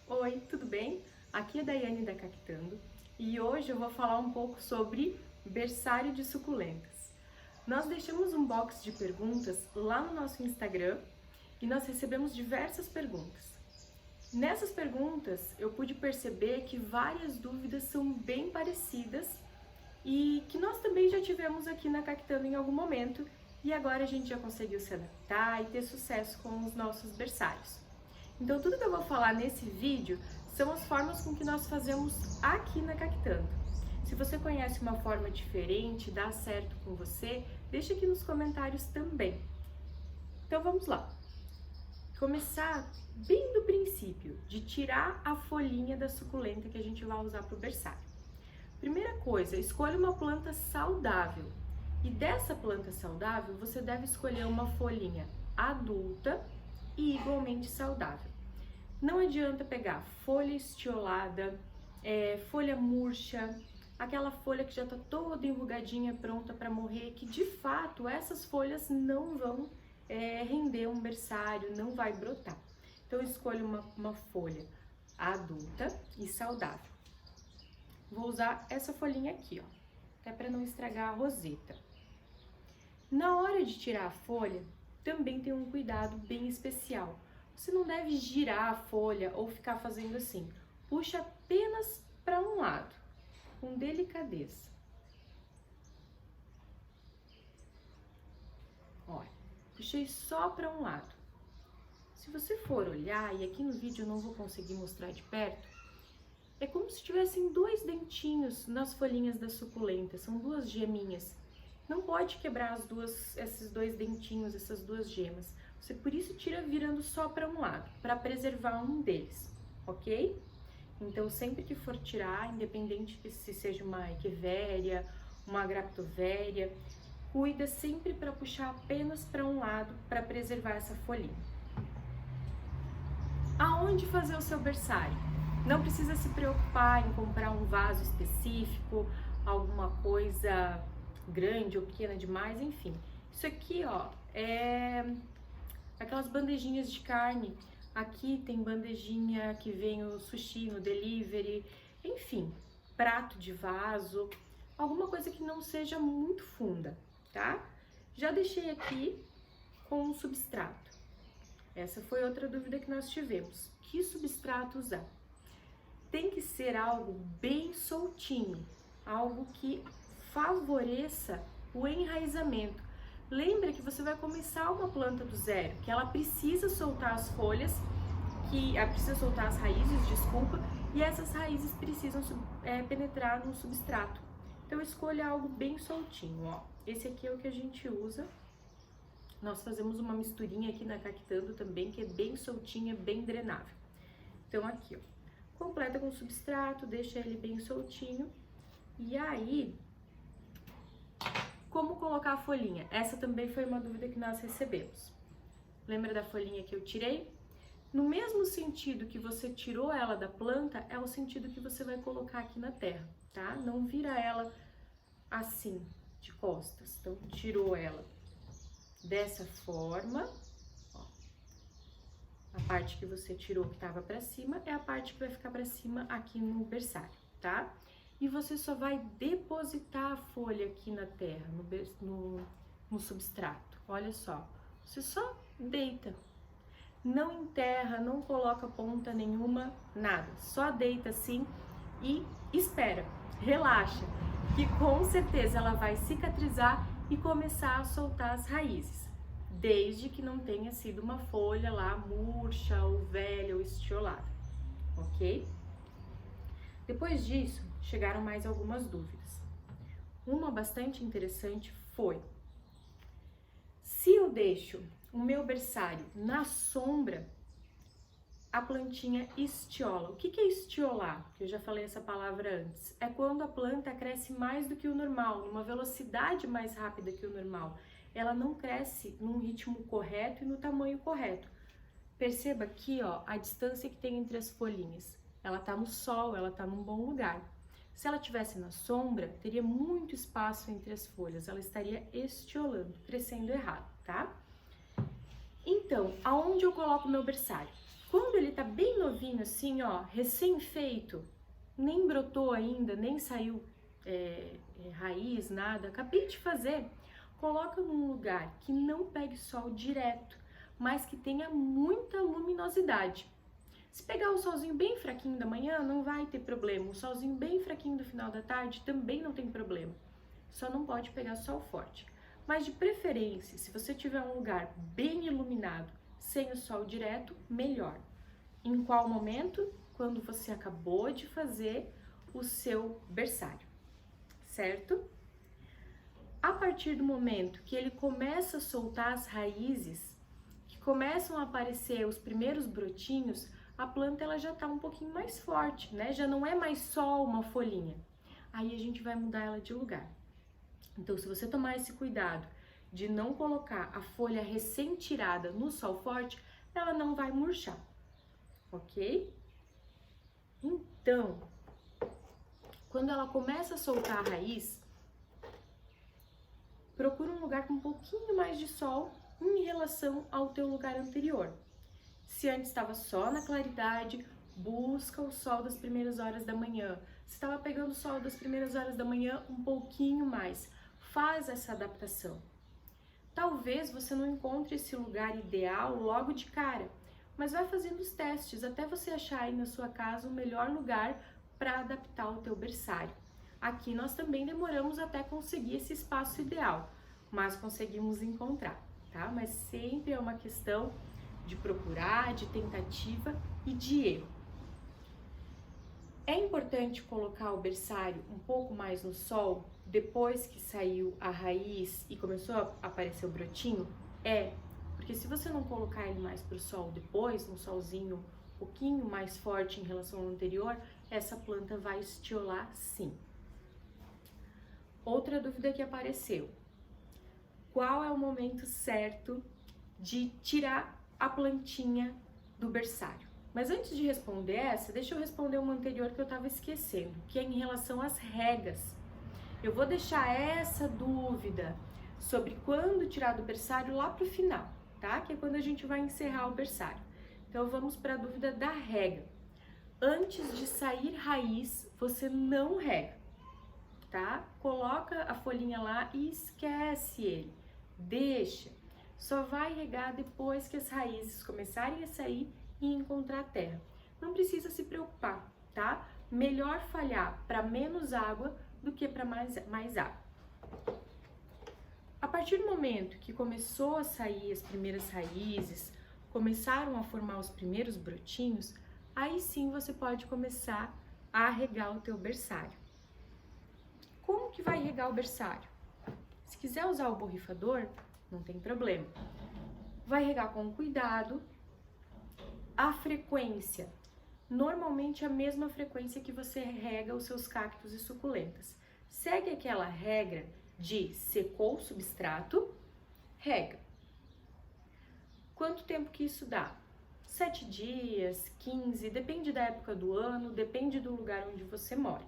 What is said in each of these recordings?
Oi, tudo bem? Aqui é a Daiane da Cactando e hoje eu vou falar um pouco sobre berçário de suculentas. Nós deixamos um box de perguntas lá no nosso Instagram e nós recebemos diversas perguntas. Nessas perguntas eu pude perceber que várias dúvidas são bem parecidas e que nós também já tivemos aqui na Cactando em algum momento e agora a gente já conseguiu se adaptar e ter sucesso com os nossos berçários. Então tudo que eu vou falar nesse vídeo são as formas com que nós fazemos aqui na Cactando. Se você conhece uma forma diferente, dá certo com você, deixa aqui nos comentários também. Então vamos lá. Começar bem do princípio, de tirar a folhinha da suculenta que a gente vai usar para o berçário. Primeira coisa, escolha uma planta saudável. E dessa planta saudável, você deve escolher uma folhinha adulta e igualmente saudável. Não adianta pegar folha estiolada, folha murcha, aquela folha que já está toda enrugadinha, pronta para morrer, que de fato essas folhas não vão render um berçário, não vai brotar. Então escolha uma folha adulta e saudável. Vou usar essa folhinha aqui, ó, até para não estragar a roseta. Na hora de tirar a folha, também tem um cuidado bem especial. Você não deve girar a folha ou ficar fazendo assim. Puxa apenas para um lado, com delicadeza. Olha, puxei só para um lado. Se você for olhar, e aqui no vídeo eu não vou conseguir mostrar de perto, é como se tivessem dois dentinhos nas folhinhas da suculenta, são duas geminhas. Não pode quebrar esses dois dentinhos, essas duas gemas. Você por isso tira virando só para um lado, para preservar um deles, ok? Então sempre que for tirar, independente se seja uma echeveria, uma graptoveria, cuida sempre para puxar apenas para um lado, para preservar essa folhinha. Aonde fazer o seu berçário? Não precisa se preocupar em comprar um vaso específico, alguma coisa grande ou pequena demais, enfim. Isso aqui, ó, é aquelas bandejinhas de carne. Aqui tem bandejinha que vem o sushi no delivery, enfim, prato de vaso, alguma coisa que não seja muito funda, tá? Já deixei aqui com um substrato. Essa foi outra dúvida que nós tivemos. Que substrato usar? Tem que ser algo bem soltinho, algo que favoreça o enraizamento. Lembra que você vai começar uma planta do zero, que ela precisa soltar as folhas, precisa soltar as raízes, desculpa, e essas raízes precisam penetrar no substrato. Então escolha algo bem soltinho, ó. Esse aqui é o que a gente usa. Nós fazemos uma misturinha aqui na Cactando também, que é bem soltinha, bem drenável. Então aqui, ó, completa com o substrato, deixa ele bem soltinho. E aí, como colocar a folhinha? Essa também foi uma dúvida que nós recebemos. Lembra da folhinha que eu tirei? No mesmo sentido que você tirou ela da planta, é o sentido que você vai colocar aqui na terra, tá? Não vira ela assim, de costas. Então, tirou ela dessa forma, ó. A parte que você tirou que tava pra cima é a parte que vai ficar pra cima aqui no berçário, tá? E você só vai depositar a folha aqui na terra, no substrato. Olha só, você só deita. Não enterra, não coloca ponta nenhuma, nada. Só deita assim e espera, relaxa, que com certeza ela vai cicatrizar e começar a soltar as raízes, desde que não tenha sido uma folha lá murcha ou velha ou estiolada, ok? Depois disso, chegaram mais algumas dúvidas. Uma bastante interessante foi: se eu deixo o meu berçário na sombra, a plantinha estiola. O que é estiolar? Que eu já falei essa palavra antes. É quando a planta cresce mais do que o normal, numa velocidade mais rápida que o normal. Ela não cresce num ritmo correto e no tamanho correto. Perceba aqui, ó, a distância que tem entre as folhinhas. Ela tá no sol, ela tá num bom lugar. Se ela estivesse na sombra, teria muito espaço entre as folhas, ela estaria estiolando, crescendo errado, tá? Então, aonde eu coloco o meu berçário? Quando ele tá bem novinho assim, ó, recém-feito, nem brotou ainda, nem saiu raiz, nada, acabei de fazer, coloca num lugar que não pegue sol direto, mas que tenha muita luminosidade. Se pegar o solzinho bem fraquinho da manhã, não vai ter problema. O solzinho bem fraquinho do final da tarde também não tem problema. Só não pode pegar sol forte. Mas de preferência, se você tiver um lugar bem iluminado, sem o sol direto, melhor. Em qual momento? Quando você acabou de fazer o seu berçário, certo? A partir do momento que ele começa a soltar as raízes, que começam a aparecer os primeiros brotinhos, a planta ela já tá um pouquinho mais forte, né? Já não é mais só uma folhinha. Aí a gente vai mudar ela de lugar. Então, se você tomar esse cuidado de não colocar a folha recém-tirada no sol forte, ela não vai murchar, ok? Então, quando ela começa a soltar a raiz, procura um lugar com um pouquinho mais de sol em relação ao teu lugar anterior. Se antes estava só na claridade, busca o sol das primeiras horas da manhã. Se estava pegando o sol das primeiras horas da manhã, um pouquinho mais. Faz essa adaptação. Talvez você não encontre esse lugar ideal logo de cara, mas vai fazendo os testes até você achar aí na sua casa o melhor lugar para adaptar o teu berçário. Aqui nós também demoramos até conseguir esse espaço ideal, mas conseguimos encontrar, tá? Mas sempre é uma questão de procurar, de tentativa e de erro. É importante colocar o berçário um pouco mais no sol depois que saiu a raiz e começou a aparecer o brotinho? Porque se você não colocar ele mais para o sol depois, um solzinho um pouquinho mais forte em relação ao anterior, essa planta vai estiolar sim. Outra dúvida que apareceu: qual é o momento certo de tirar a plantinha do berçário? Mas antes de responder essa, deixa eu responder uma anterior que eu estava esquecendo, que é em relação às regas. Eu vou deixar essa dúvida sobre quando tirar do berçário lá para o final, tá? Que é quando a gente vai encerrar o berçário. Então vamos para a dúvida da rega. Antes de sair raiz, você não rega, tá? Coloca a folhinha lá e esquece ele. Deixa. Só vai regar depois que as raízes começarem a sair e encontrar terra. Não precisa se preocupar, tá? Melhor falhar para menos água do que para mais água. A partir do momento que começou a sair as primeiras raízes, começaram a formar os primeiros brotinhos, aí sim você pode começar a regar o teu berçário. Como que vai regar o berçário? Se quiser usar o borrifador, não tem problema. Vai regar com cuidado. A frequência, normalmente a mesma frequência que você rega os seus cactos e suculentas. Segue aquela regra de secou o substrato, rega. Quanto tempo que isso dá? 7 dias, 15, depende da época do ano, depende do lugar onde você mora,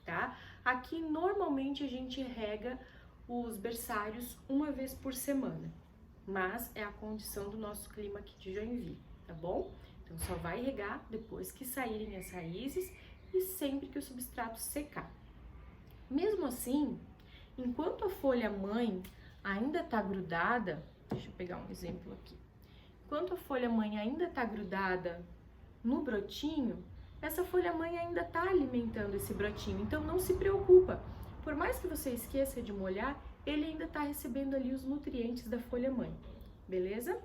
tá? Aqui normalmente a gente rega os berçários uma vez por semana, mas é a condição do nosso clima aqui de Joinville, tá bom? Então só vai regar depois que saírem as raízes e sempre que o substrato secar. Mesmo assim, enquanto a folha mãe ainda tá grudada, deixa eu pegar um exemplo aqui. Enquanto a folha mãe ainda tá grudada no brotinho, essa folha mãe ainda tá alimentando esse brotinho, então não se preocupa. Por mais que você esqueça de molhar, ele ainda tá recebendo ali os nutrientes da folha mãe, beleza?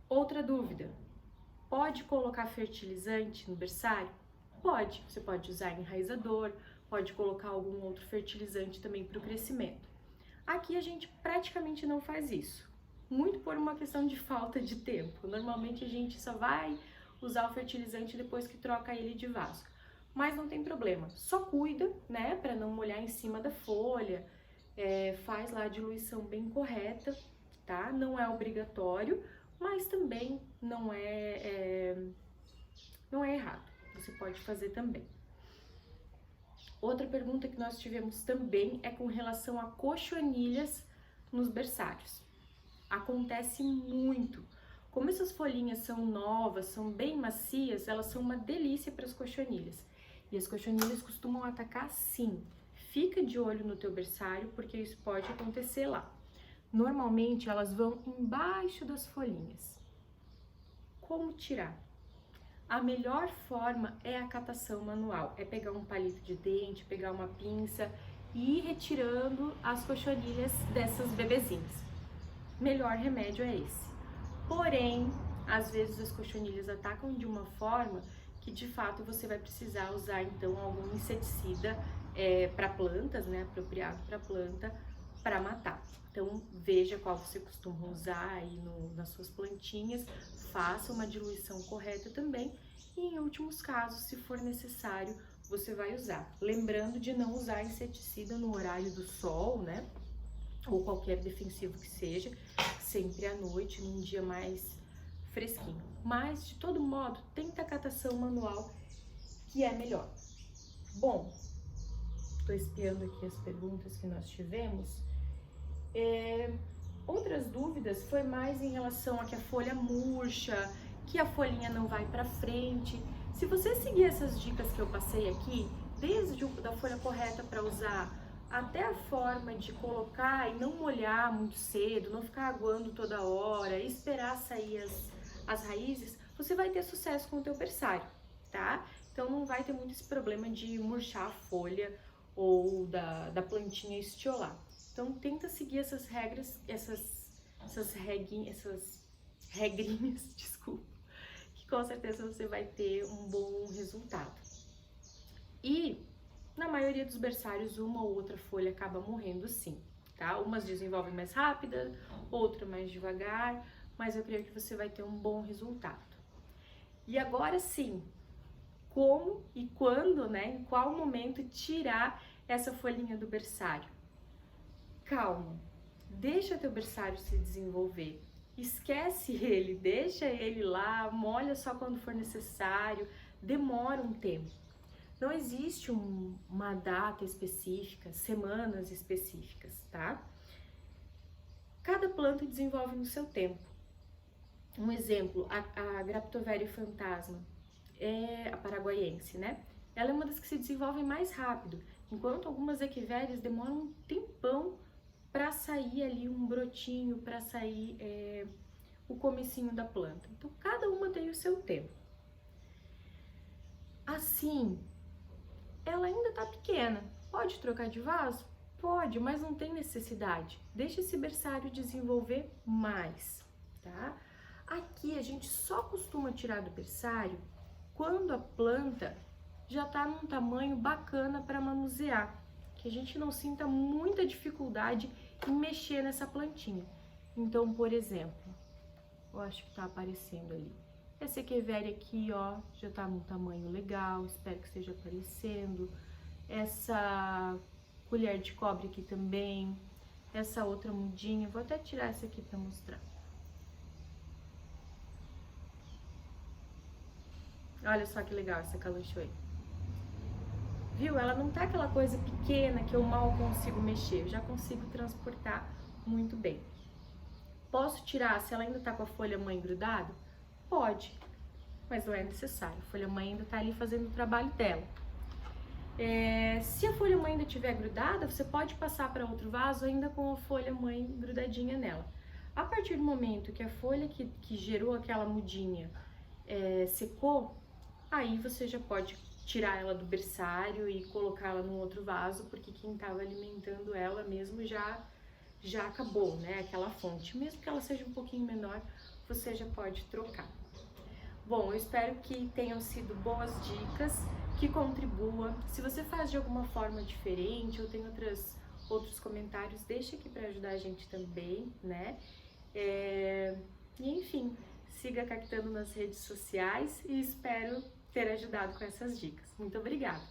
Outra dúvida: pode colocar fertilizante no berçário? Pode, você pode usar enraizador, pode colocar algum outro fertilizante também para o crescimento. Aqui a gente praticamente não faz isso, muito por uma questão de falta de tempo. Normalmente a gente só vai usar o fertilizante depois que troca ele de vaso. Mas não tem problema, só cuida, né, para não molhar em cima da folha, faz lá a diluição bem correta, tá? Não é obrigatório, mas também não é errado, você pode fazer também. Outra pergunta que nós tivemos também é com relação a cochonilhas nos berçários. Acontece muito. Como essas folhinhas são novas, são bem macias, elas são uma delícia para as cochonilhas. E as cochonilhas costumam atacar sim. Fica de olho no teu berçário, porque isso pode acontecer lá. Normalmente elas vão embaixo das folhinhas. Como tirar? A melhor forma é a catação manual, é pegar um palito de dente, pegar uma pinça e ir retirando as cochonilhas dessas bebezinhas. Melhor remédio é esse. Porém, às vezes as cochonilhas atacam de uma forma que de fato você vai precisar usar então algum inseticida para plantas, né, apropriado para planta, para matar. Então veja qual você costuma usar aí nas suas plantinhas, faça uma diluição correta também e em últimos casos, se for necessário, você vai usar. Lembrando de não usar inseticida no horário do sol, né, ou qualquer defensivo que seja, sempre à noite, num dia mais fresquinho. Mas, de todo modo, tenta a catação manual, que é melhor. Bom, estou espiando aqui as perguntas que nós tivemos. Outras dúvidas foi mais em relação a que a folha murcha, que a folhinha não vai para frente. Se você seguir essas dicas que eu passei aqui, desde a folha correta para usar, até a forma de colocar e não molhar muito cedo, não ficar aguando toda hora, esperar sair as raízes, você vai ter sucesso com o teu berçário, tá? Então não vai ter muito esse problema de murchar a folha ou da plantinha estiolar. Então tenta seguir essas regras, essas regrinhas, desculpa, que com certeza você vai ter um bom resultado. E na maioria dos berçários, uma ou outra folha acaba morrendo sim, tá? Umas desenvolvem mais rápida, outra mais devagar, mas eu creio que você vai ter um bom resultado. E agora sim, como e quando, né? Em qual momento tirar essa folhinha do berçário? Calma, deixa teu berçário se desenvolver. Esquece ele, deixa ele lá, molha só quando for necessário, demora um tempo. Não existe uma data específica, semanas específicas, tá? Cada planta desenvolve no seu tempo. Um exemplo, a Graptoveria fantasma, a paraguaiense, né? Ela é uma das que se desenvolvem mais rápido, enquanto algumas equivérias demoram um tempão para sair ali um brotinho, para sair o comecinho da planta. Então, cada uma tem o seu tempo. Assim, ela ainda tá pequena. Pode trocar de vaso? Pode, mas não tem necessidade. Deixa esse berçário desenvolver mais, tá? Aqui a gente só costuma tirar do berçário quando a planta já tá num tamanho bacana para manusear, que a gente não sinta muita dificuldade em mexer nessa plantinha. Então, por exemplo, eu acho que tá aparecendo ali. Essa echeveria aqui, ó, já tá num tamanho legal, espero que esteja aparecendo. Essa colher de cobre aqui também. Essa outra mudinha, vou até tirar essa aqui pra mostrar. Olha só que legal essa calanchoe. Viu? Ela não tá aquela coisa pequena que eu mal consigo mexer, eu já consigo transportar muito bem. Posso tirar se ela ainda tá com a folha mãe grudada? Pode, mas não é necessário. A folha mãe ainda tá ali fazendo o trabalho dela. Se a folha mãe ainda estiver grudada, você pode passar para outro vaso ainda com a folha mãe grudadinha nela. A partir do momento que a folha que gerou aquela mudinha secou, aí você já pode tirar ela do berçário e colocá-la num outro vaso, porque quem estava alimentando ela mesmo já acabou, né? Aquela fonte. Mesmo que ela seja um pouquinho menor, você já pode trocar. Bom, eu espero que tenham sido boas dicas, que contribua. Se você faz de alguma forma diferente ou tem outros comentários, deixa aqui para ajudar a gente também, né? E enfim, siga Cactando nas redes sociais e espero ter ajudado com essas dicas. Muito obrigada!